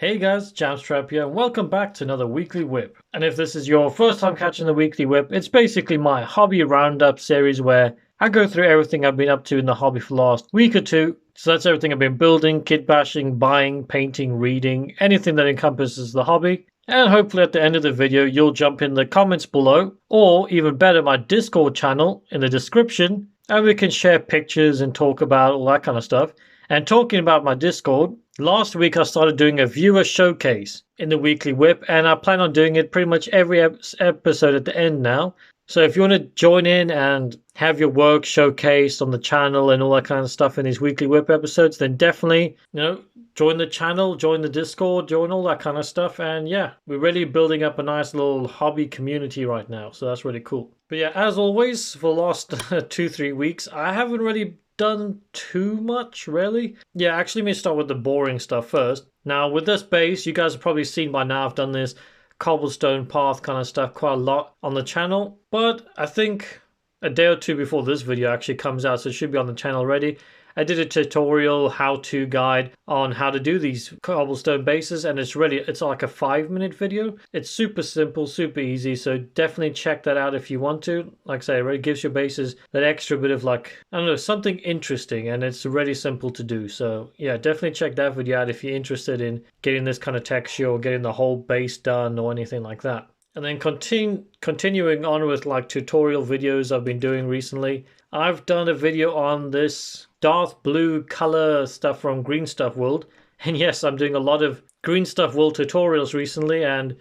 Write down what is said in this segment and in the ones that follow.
Hey guys, Jamstrap here, and welcome back to another Weekly WIP. And if this is your first time catching the Weekly WIP, it's basically my hobby roundup series where I go through everything I've been up to in the hobby for the last week or two. So that's everything I've been building, kit bashing, buying, painting, reading, anything that encompasses the hobby. And hopefully at the end of the video, you'll jump in the comments below, or even better, my Discord channel in the description, and we can share pictures and talk about all that kind of stuff. And talking about my Discord, last week I started doing a viewer showcase in the Weekly WIP, and I plan on doing it pretty much every episode at the end now. So if you want to join in and have your work showcased on the channel and all that kind of stuff in these Weekly WIP episodes, then definitely, join the channel, join the Discord, join all that kind of stuff. And yeah, we're really building up a nice little hobby community right now. So that's really cool. But yeah, as always, for the last 2-3 weeks, I haven't really done too much, really. Yeah, actually, let me start with the boring stuff first. Now, with this base, you guys have probably seen by now I've done this cobblestone path kind of stuff quite a lot on the channel. But I think a day or two before this video actually comes out, so it should be on the channel already, I did a tutorial how-to guide on how to do these cobblestone bases, and it's like a 5-minute video. It's super simple, super easy, so definitely check that out if you want to. Like I say, it really gives your bases that extra bit of something interesting, and it's really simple to do. So yeah, definitely check that video out if you're interested in getting this kind of texture or getting the whole base done or anything like that. And then continuing on with tutorial videos I've been doing recently. I've done a video on this dark blue color stuff from Green Stuff World. And yes, I'm doing a lot of Green Stuff World tutorials recently, and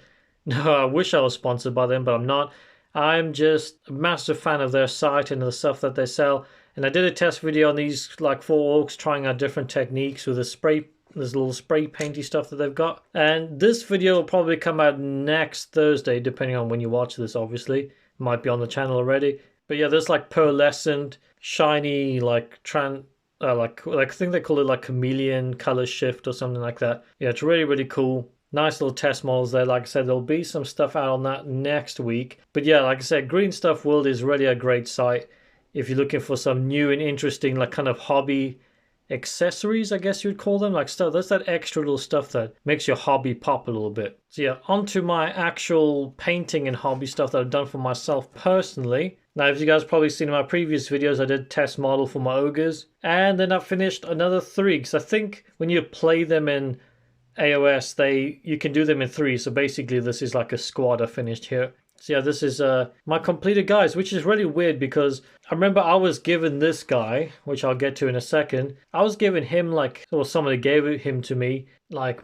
no, I wish I was sponsored by them, but I'm not. I'm just a massive fan of their site and the stuff that they sell. And I did a test video on these 4 orcs trying out different techniques with this little spray painty stuff that they've got. And this video will probably come out next Thursday, depending on when you watch this, obviously. It might be on the channel already. But yeah, there's pearlescent, shiny, I think they call it chameleon color shift or something like that. Yeah, it's really, really cool. Nice little test models there. Like I said, there'll be some stuff out on that next week. But yeah, like I said, Green Stuff World is really a great site if you're looking for some new and interesting kind of hobby accessories, I guess you'd call them. Stuff that's that extra little stuff that makes your hobby pop a little bit. So yeah, onto my actual painting and hobby stuff that I've done for myself personally. Now, if you guys probably seen in my previous videos, I did test model for my ogres, and then I finished another 3, because I think when you play them in AOS, you can do them in 3. So basically, this is like a squad I finished here. So yeah, this is my completed guys, which is really weird because I remember I was given this guy, which I'll get to in a second. I was given him or somebody gave him to me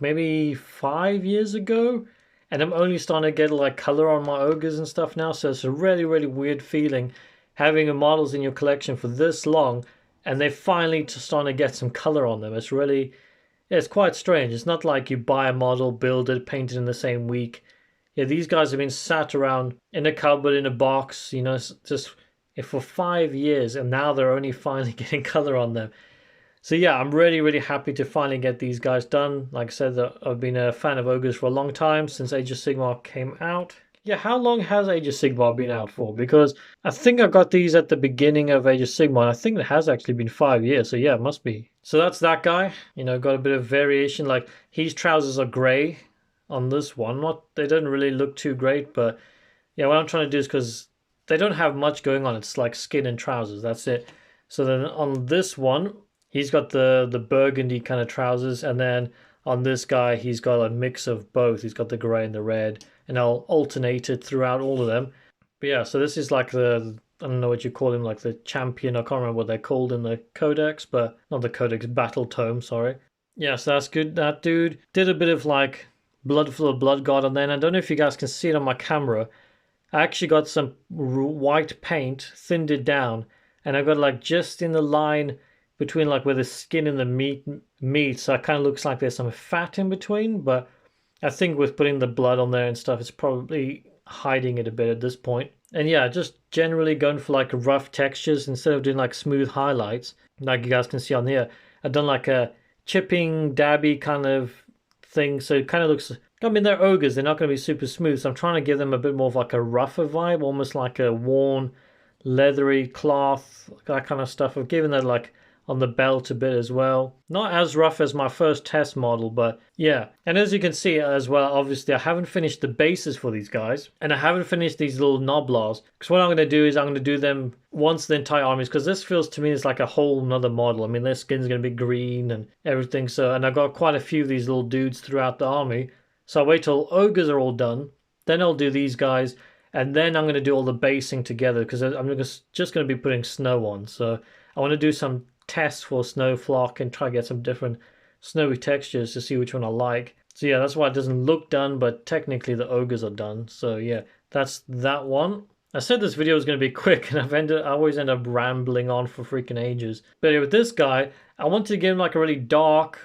maybe 5 years ago. And I'm only starting to get color on my ogres and stuff now. So it's a really, really weird feeling having models in your collection for this long and they're finally starting to get some color on them. It's quite strange. It's not like you buy a model, build it, paint it in the same week. Yeah, these guys have been sat around in a cupboard, in a box, just for 5 years, and now they're only finally getting color on them. So yeah, I'm really, really happy to finally get these guys done. Like I said, I've been a fan of ogres for a long time, since Age of Sigmar came out. Yeah, how long has Age of Sigmar been out for? Because I think I got these at the beginning of Age of Sigmar, and I think it has actually been 5 years, so yeah, it must be. So that's that guy, got a bit of variation, his trousers are grey on this one. They don't really look too great, but yeah, what I'm trying to do is, because they don't have much going on, it's like skin and trousers, that's it. So then on this one, he's got the burgundy kind of trousers, and then on this guy, he's got a mix of both. He's got the grey and the red, and I'll alternate it throughout all of them. But yeah, so this is I don't know what you call him, the champion. I can't remember what they're called in the codex, but not the codex, battle tome, sorry. Yeah, so that's good. That dude did a bit of blood for the blood god, and then I don't know if you guys can see it on my camera. I actually got some white paint, thinned it down, and I got just in the line between where the skin and the meat, so it kind of looks like there's some fat in between, but I think with putting the blood on there and stuff, it's probably hiding it a bit at this point. And yeah, just generally going for rough textures instead of doing smooth highlights, like you guys can see on here. I've done a chipping, dabby kind of thing, so it kind of looks, I mean, they're ogres, they're not going to be super smooth, so I'm trying to give them a bit more of a rougher vibe, almost like a worn, leathery cloth, that kind of stuff. I've given that on the belt a bit as well. Not as rough as my first test model, but yeah. And as you can see as well, obviously I haven't finished the bases for these guys, and I haven't finished these little Noblars, because what I'm going to do is I'm going to do them once the entire army is, because this feels to me it's like a whole nother model. I mean, their skin's going to be green and everything, so, and I've got quite a few of these little dudes throughout the army, so I'll wait till ogres are all done, then I'll do these guys, and then I'm going to do all the basing together, because I'm just going to be putting snow on. So I want to do some tests for snow flock and try to get some different snowy textures to see which one I like. So yeah, that's why it doesn't look done, but technically the ogres are done. So yeah, that's that one. I said this video was going to be quick, and I always end up rambling on for freaking ages. But yeah, with this guy, I wanted to give him like a really dark,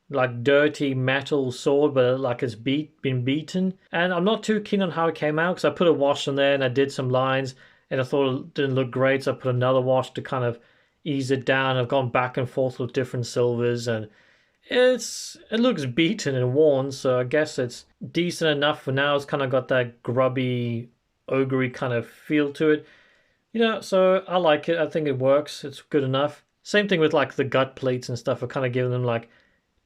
like dirty metal sword, but like it's been beaten. And I'm not too keen on how it came out, because I put a wash on there and I did some lines and I thought it didn't look great, so I put another wash to kind of ease it down. I've gone back and forth with different silvers, and it looks beaten and worn, so I guess it's decent enough for now. It's kind of got that grubby, ogre kind of feel to it. You know, so I like it. I think it works. It's good enough. Same thing with like the gut plates and stuff. I kind of giving them like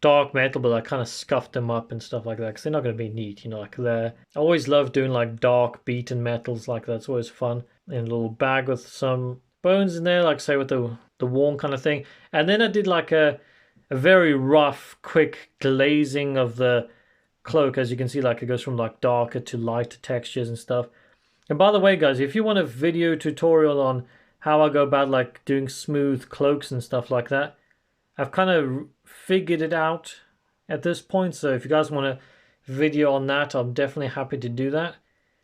dark metal, but I kind of scuffed them up and stuff like that, because they're not going to be neat, you know, like I always love doing like dark beaten metals like that. It's always fun. In a little bag with some bones in there, like say with the worn kind of thing. And then I did like a very rough, quick glazing of the cloak. As you can see, like it goes from like darker to lighter textures and stuff. And by the way, guys, if you want a video tutorial on how I go about like doing smooth cloaks and stuff like that, I've kind of figured it out at this point. So if you guys want a video on that, I'm definitely happy to do that.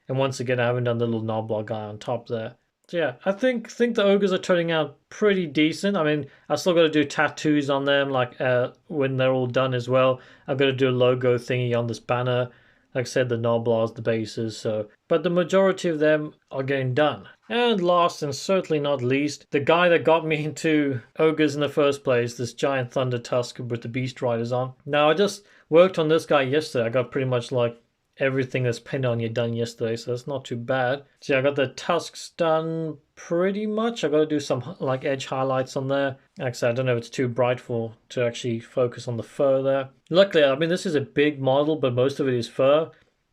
And once again, I haven't done the little Noblar guy on top there. So yeah, I think the ogres are turning out pretty decent. I mean, I still got to do tattoos on them, like when they're all done as well. I've got to do a logo thingy on this banner. Like I said, the Noblars, the bases. So, but the majority of them are getting done. And last and certainly not least, the guy that got me into ogres in the first place, this giant thunder tusk with the beast riders on. Now, I just worked on this guy yesterday. I got pretty much like everything that's pinned on you done yesterday, so that's not too bad. See, I got the tusks done pretty much. I got to do some like edge highlights on there. Like I said, I don't know if it's too bright to actually focus on the fur there. Luckily, I mean, this is a big model, but most of it is fur,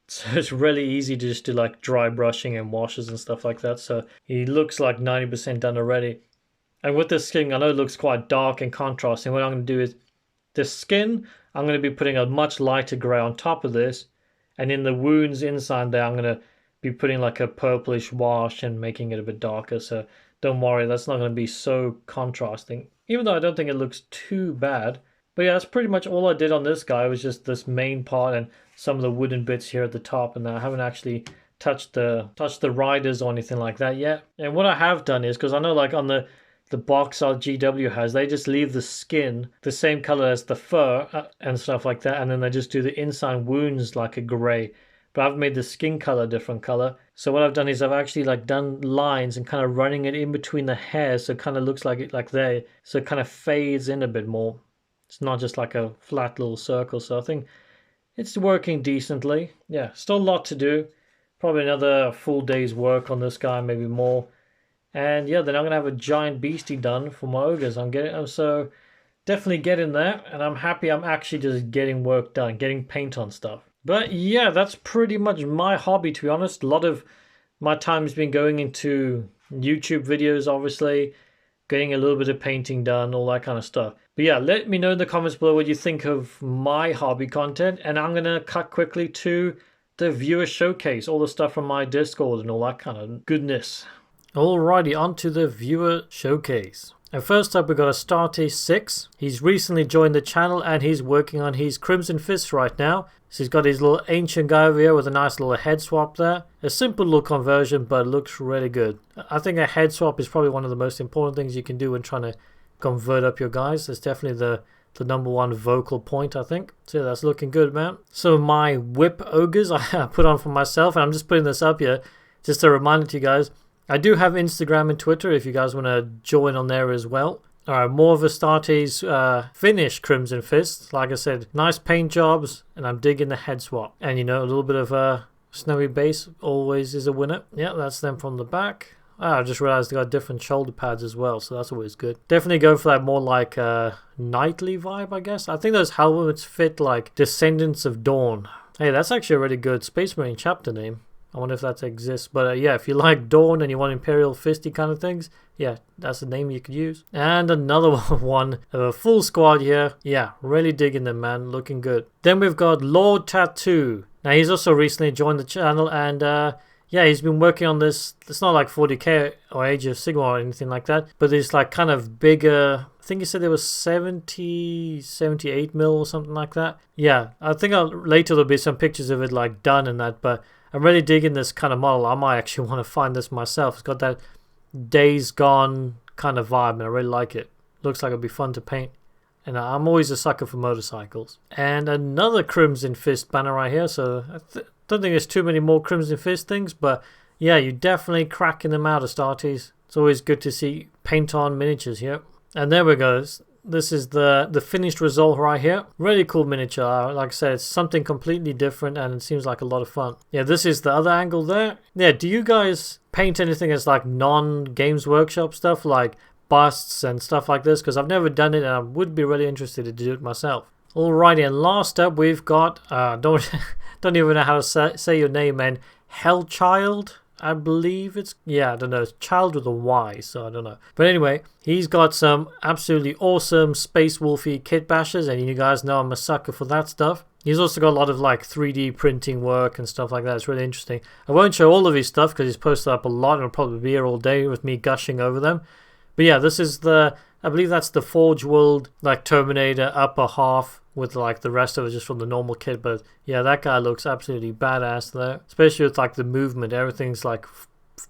so it's really easy to just do like dry brushing and washes and stuff like that. So he looks like 90% done already. And with this skin, I know it looks quite dark and contrasting. What I'm going to do is this skin, I'm going to be putting a much lighter grey on top of this. And in the wounds inside there, I'm going to be putting like a purplish wash and making it a bit darker. So don't worry, that's not going to be so contrasting. Even though I don't think it looks too bad. But yeah, that's pretty much all I did on this guy. Was just this main part and some of the wooden bits here at the top. And I haven't actually touched the riders or anything like that yet. And what I have done is, because I know like on the box art GW has, they just leave the skin the same color as the fur and stuff like that, and then they just do the inside wounds like a gray. But I've made the skin color a different color. So what I've done is I've actually like done lines and kind of running it in between the hairs, so it kind of looks like it like there, so it kind of fades in a bit more. It's not just like a flat little circle. So I think it's working decently. Yeah, still a lot to do. Probably another full day's work on this guy, maybe more. And yeah, then I'm going to have a giant beastie done for my ogres. I'm so definitely getting there. And I'm happy I'm actually just getting work done, getting paint on stuff. But yeah, that's pretty much my hobby, to be honest. A lot of my time has been going into YouTube videos, obviously. Getting a little bit of painting done, all that kind of stuff. But yeah, let me know in the comments below what you think of my hobby content. And I'm going to cut quickly to the viewer showcase. All the stuff from my Discord and all that kind of goodness. Alrighty, on to the viewer showcase. And first up, we got Astarte6. He's recently joined the channel and he's working on his Crimson Fist right now. So he's got his little ancient guy over here with a nice little head swap there. A simple little conversion, but it looks really good. I think a head swap is probably one of the most important things you can do when trying to convert up your guys. It's definitely the number one vocal point, I think. So yeah, that's looking good, man. So my whip ogres I put on for myself, and I'm just putting this up here just a reminder to you guys. I do have Instagram and Twitter if you guys want to join on there as well. Alright, more of Astarte's finished Crimson Fist. Like I said, nice paint jobs, and I'm digging the head swap. And you know, a little bit of snowy base always is a winner. Yeah, that's them from the back. I just realized they got different shoulder pads as well, so that's always good. Definitely go for that more like knightly vibe, I guess. I think those helmets fit like Descendants of Dawn. Hey, that's actually a really good Space Marine chapter name. I wonder if that exists. But yeah, if you like Dawn and you want Imperial Fisty kind of things, yeah, that's the name you could use. And another one of a full squad here. Yeah, really digging them, man. Looking good. Then we've got Lord Tattoo. Now, he's also recently joined the channel, and yeah, he's been working on this. It's not like 40k or Age of Sigmar or anything like that, but it's like kind of bigger. I think he said it was 78 mil or something like that. Yeah, I think later there'll be some pictures of it like done and that, but I'm really digging this kind of model. I might actually want to find this myself. It's got that Days Gone kind of vibe, and I really like it. Looks like it'll be fun to paint. And I'm always a sucker for motorcycles. And another Crimson Fist banner right here. So I don't think there's too many more Crimson Fist things, but yeah, you're definitely cracking them out, Astartes. It's always good to see paint on miniatures here. And there we go. This is the finished result right here. Really cool miniature. Like I said, it's something completely different and it seems like a lot of fun. Yeah, this is the other angle there. Yeah, do you guys paint anything as like non-Games Workshop stuff, like busts and stuff like this? Because I've never done it and I would be really interested to do it myself. Alrighty, and last up we've got, don't even know how to say your name, man. Hellchild, I believe it's, yeah, I don't know, it's child with a Y, so I don't know. But anyway, he's got some absolutely awesome Space Wolfie kit bashers, and you guys know I'm a sucker for that stuff. He's also got a lot of like 3D printing work and stuff like that. It's really interesting. I won't show all of his stuff because he's posted up a lot and I'll probably be here all day with me gushing over them. But yeah, this is I believe that's the Forge World, like Terminator upper half with like the rest of it just from the normal kit. But yeah, that guy looks absolutely badass there, especially with like the movement. Everything's like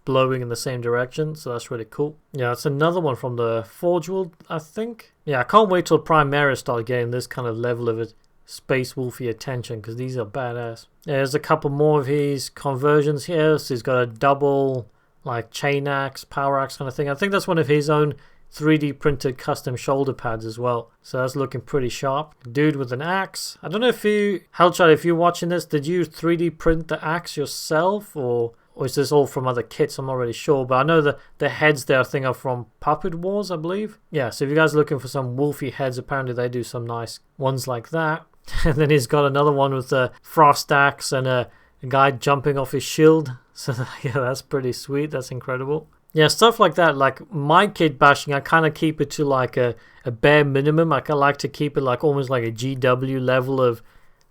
blowing in the same direction, so that's really cool. Yeah, it's another one from the Forge World, I think. Yeah, I can't wait till Primaris start getting this kind of level of it. Space Wolfie attention, because these are badass. Yeah, there's a couple more of his conversions here. So he's got a double like chain axe, power axe kind of thing. I think that's one of his own 3D printed custom shoulder pads as well. So that's looking pretty sharp. Dude with an axe. I don't know if you, Hellchild, if you're watching this, did you 3D print the axe yourself, or is this all from other kits? I'm not really sure, but I know that the heads there I think are from Puppet Wars, I believe. Yeah, so if you guys are looking for some Wolfie heads, apparently they do some nice ones like that. And then he's got another one with a frost axe and a guy jumping off his shield. So yeah, that's pretty sweet. That's incredible. Yeah, stuff like that. Like my kit bashing, I kind of keep it to like a bare minimum. I like to keep it like almost like a GW level of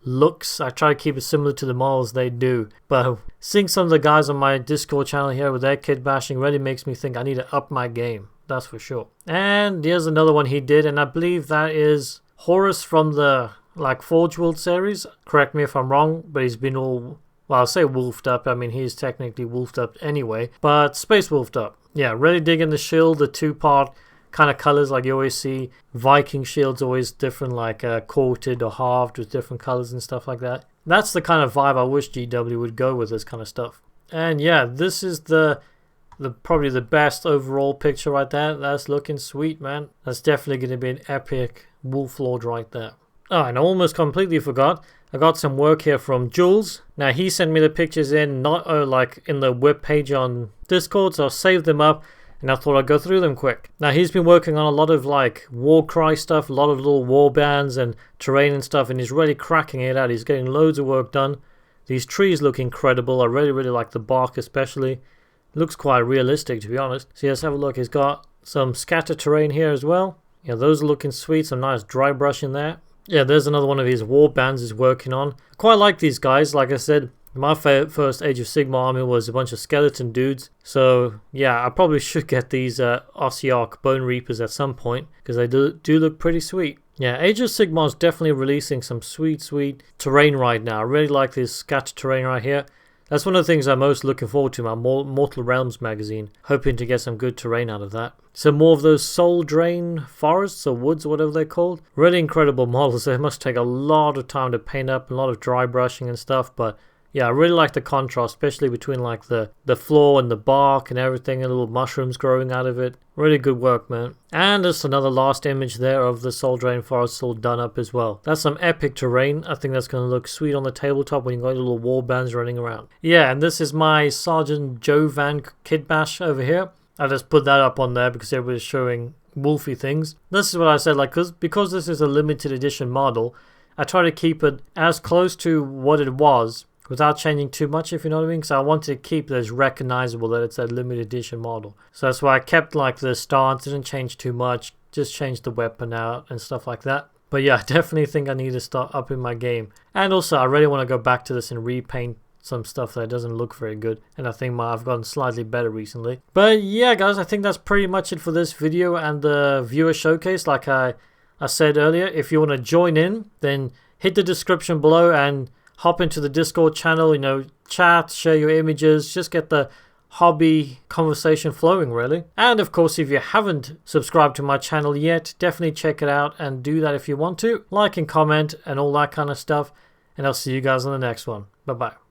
looks. I try to keep it similar to the models they do. But seeing some of the guys on my Discord channel here with their kit bashing really makes me think I need to up my game. That's for sure. And here's another one he did, and I believe that is Horus from the like Forge World series. Correct me if I'm wrong, but he's been all, well, I'll say wolfed up. I mean, he's technically wolfed up anyway, but space wolfed up. Yeah, really digging the shield, the two-part kind of colors like you always see. Viking shields always different, like coated or halved with different colors and stuff like that. That's the kind of vibe I wish GW would go with this kind of stuff. And yeah, this is the probably the best overall picture right there. That's looking sweet, man. That's definitely going to be an epic wolf lord right there. Oh, and I almost completely forgot. I got some work here from Jules. Now, he sent me the pictures in, not like in the WIP page on Discord, so I saved them up, and I thought I'd go through them quick. Now, he's been working on a lot of like Warcry stuff, a lot of little war bands and terrain and stuff, and he's really cracking it out. He's getting loads of work done. These trees look incredible. I really, really like the bark especially. Looks quite realistic, to be honest. So let's have a look. He's got some scatter terrain here as well. Yeah, those are looking sweet. Some nice dry brush in there. Yeah, there's another one of his war bands he's working on. Quite like these guys. Like I said, my first Age of Sigmar army was a bunch of skeleton dudes. So yeah, I probably should get these Ossiarch Bone Reapers at some point, because they do look pretty sweet. Yeah, Age of Sigmar is definitely releasing some sweet terrain right now. I really like this scatter terrain right here. That's one of the things I'm most looking forward to, my Mortal Realms magazine. Hoping to get some good terrain out of that. Some more of those soul drain forests or woods or whatever they're called. Really incredible models. They must take a lot of time to paint up, a lot of dry brushing and stuff. But yeah, I really like the contrast, especially between like the floor and the bark and everything, and little mushrooms growing out of it. Really good work, man. And there's another last image there of the Soul Drain Forest all done up as well. That's some epic terrain. I think that's going to look sweet on the tabletop when you got your little war bands running around. Yeah, and this is my Sergeant Jovan Kid Bash over here. I just put that up on there because everybody's showing wolfy things. This is what I said, like, because this is a limited edition model, I try to keep it as close to what it was without changing too much, if you know what I mean, because I wanted to keep it as recognizable that it's a limited edition model. So that's why I kept like the stance, didn't change too much, just changed the weapon out and stuff like that. But yeah, I definitely think I need to start upping my game. And also, I really want to go back to this and repaint some stuff that doesn't look very good, and I think I've gotten slightly better recently. But yeah, guys, I think that's pretty much it for this video and the viewer showcase. Like I said earlier, if you want to join in, then hit the description below and hop into the Discord channel, you know, chat, share your images, just get the hobby conversation flowing, really. And of course, if you haven't subscribed to my channel yet, definitely check it out and do that if you want to. Like and comment and all that kind of stuff. And I'll see you guys on the next one. Bye-bye.